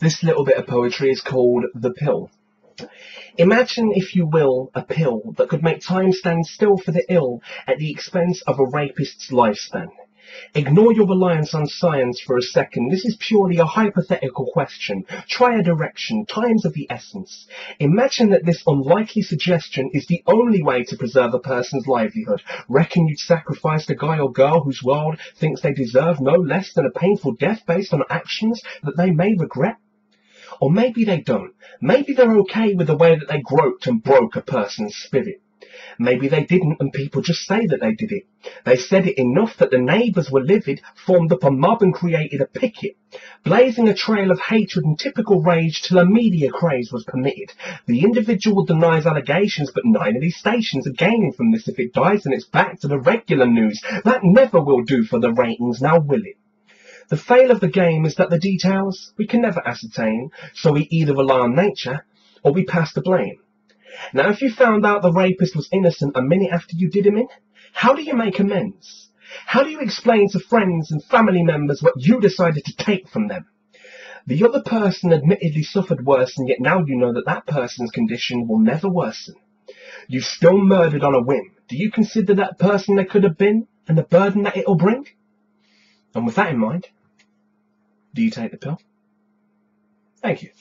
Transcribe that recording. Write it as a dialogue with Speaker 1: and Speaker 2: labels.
Speaker 1: This little bit of poetry is called The Pill. Imagine, if you will, a pill that could make time stand still for the ill at the expense of a rapist's lifespan. Ignore your reliance on science for a second. This is purely a hypothetical question. Try a direction. Time's of the essence. Imagine that this unlikely suggestion is the only way to preserve a person's livelihood. Reckon you'd sacrifice the guy or girl whose world thinks they deserve no less than a painful death based on actions that they may regret? Or maybe they don't. Maybe they're okay with the way that they groped and broke a person's spirit. Maybe they didn't, and people just say that they did it. They said it enough that the neighbours were livid, formed up a mob and created a picket, blazing a trail of hatred and typical rage till a media craze was permitted. The individual denies allegations, but 9 of these stations are gaining from this. If it dies, then it's back to the regular news. That never will do for the ratings, now will it? The fail of the game is that the details we can never ascertain, so we either rely on nature or we pass the blame. Now, if you found out the rapist was innocent a minute after you did him in, how do you make amends? How do you explain to friends and family members what you decided to take from them? The other person admittedly suffered worse, and yet now you know that that person's condition will never worsen. You've still murdered on a whim. Do you consider that person they could have been and the burden that it'll bring? And with that in mind, do you take the pill? Thank you.